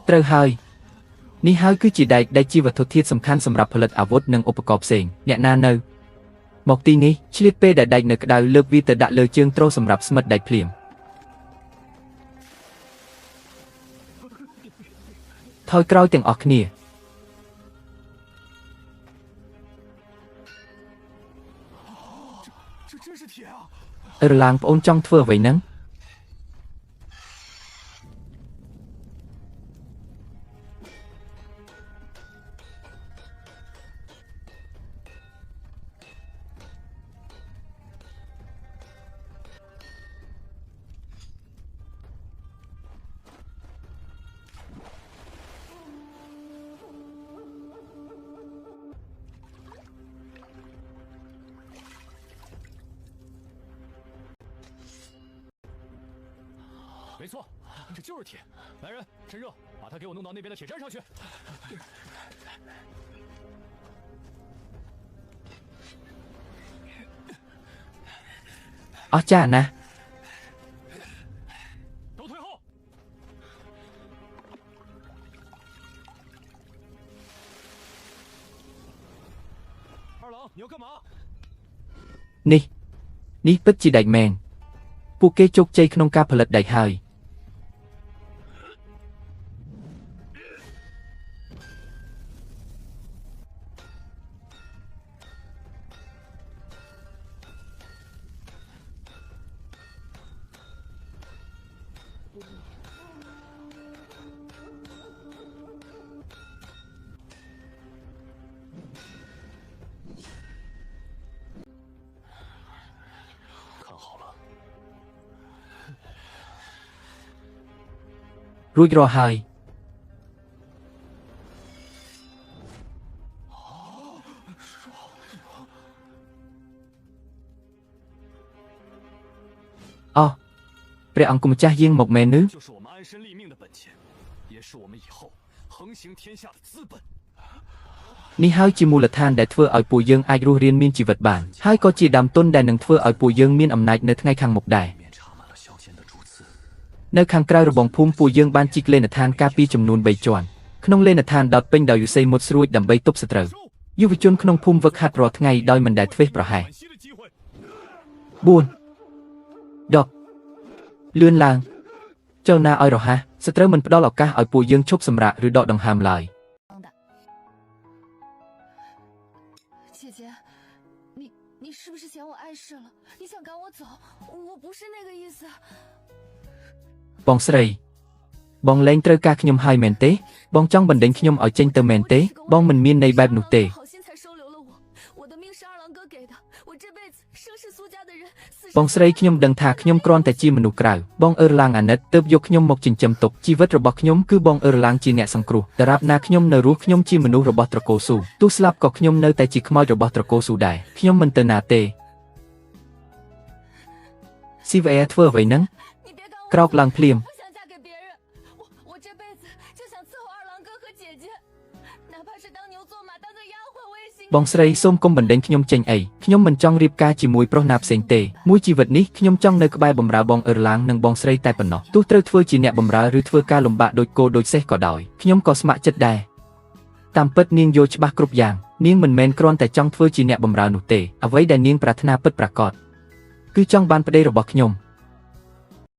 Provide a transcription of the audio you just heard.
ត្រូវហើយនេះហើយគឺជាដែកដែលជាវត្ថុធាតុសំខាន់សម្រាប់ផលិតអាវុធនិងឧបករណ៍ផ្សេងអ្នកណានៅមកទីនេះឆ្លៀតពេលដែលដែកនៅក្តៅលើកវាទៅដាក់លើជើងត្រូសម្រាប់ស្មិតដែកភ្លាមថយក្រោយទាំងអស់គ្នាអឺរ៉ាងប្អូនចង់ធ្វើអ្វីហ្នឹង没错，这就是铁。来人，趁热把它给我弄到那边的铁站上去。អស្ចារ្យណាស់都退后。二郎，你要干嘛？នេះពិតជាដែកមែនពួកគេជោគជ័យក្នុងការផលិតដែកហើយរួចរាល់ហើយអូព្រះអង្គម្ចាស់យាងមកមែនឬ就是我们安身立命的本钱，也是我们以后横行天下的资本。នេះហើយជាមូលដ្ឋានដែលធ្វើឲ្យពួកយើងអាចរស់រានមានជីវិតបានហើយក៏ជាដើមទុនដែលនឹងធ្វើឲ្យពួកយើងមានអំណាចនៅថ្ងៃខាងមុខដែរនៅខាងក្រៅរបងភូមិពួកយើងបានជីកលេនដ្ឋានការពារចំនួន3ជាន់ក្នុងលេនដ្ឋានដុតពេញដោយយុស័យមុតស្រួចដើម្បីទប់សត្រូវយុវជនក្នុងភូមិវឹកហាត់រាល់ថ្ងៃដោយមិនដែលធ្វេសប្រហែស4 10លឿនឡើងចូលណាឲ្យរហ័សសត្រូវមិនផ្ដល់ឱកាសឲ្យពួកយើងឈប់សម្រាកឬដកដង្ហើមឡើយ姐姐，你是不是嫌我碍事了？你想赶我走？我不是那个意思。បងស្រីបងលែងត្រូវការខ្ញុំហើយមែនទេបងចង់បណ្ដេញខ្ញុំឲ្យចេញទៅមែនទេបងមិនមានន័យបែបនោះទេបងស្រីខ្ញុំដឹងថាខ្ញុំគ្រាន់តែជាមនុស្សក្រៅបងអឺរ៉ាងអាណិតទើបយកខ្ញុំមកចិញ្ចឹមទុកជីវិតរបស់ខ្ញុំគឺបងអឺរ៉ាងជាអ្នកសង្គ្រោះដរាបណាខ្ញុំនៅរស់ខ្ញុំជាមនុស្សរបស់ត្រកូលស៊ូទោះស្លាប់ក៏ខ្ញុំនៅតែជាខ្មោចរបស់ត្រកូលស៊ូដែរខ្ញុំមិនទៅណាទេស៊ីវ៉ែធ្វើអ្វីហ្នឹងក្រោកឡើងភ្លាមបងស្រីសូមកុំបណ្ដេញខ្ញុំចេញអីខ្ញុំមិនចង់រៀបការជាមួយប្រុសណាផ្សេងទេមួយជីវិតនេះខ្ញុំចង់នៅក្បែរបម្រើបងអឺរ៉ាងនិងបងស្រីតែប៉ុណ្ណោះទោះត្រូវធ្វើជាអ្នកបម្រើឬធ្វើការលំបាកដូចគោដូចសេះក៏ដោយខ្ញុំក៏ស្ម័គ្រចិត្តដែរតាមពិតនាងយល់ច្បាស់គ្រប់យ៉ាងនាងមិនមែនគ្រាន់តែចង់ធ្វើជាអ្នកបម្រើនោះទេអ្វីដែលនាងប្រាថ្នាពិតប្រាកដគឺចង់បានប្តីរបស់ខ្ញុំ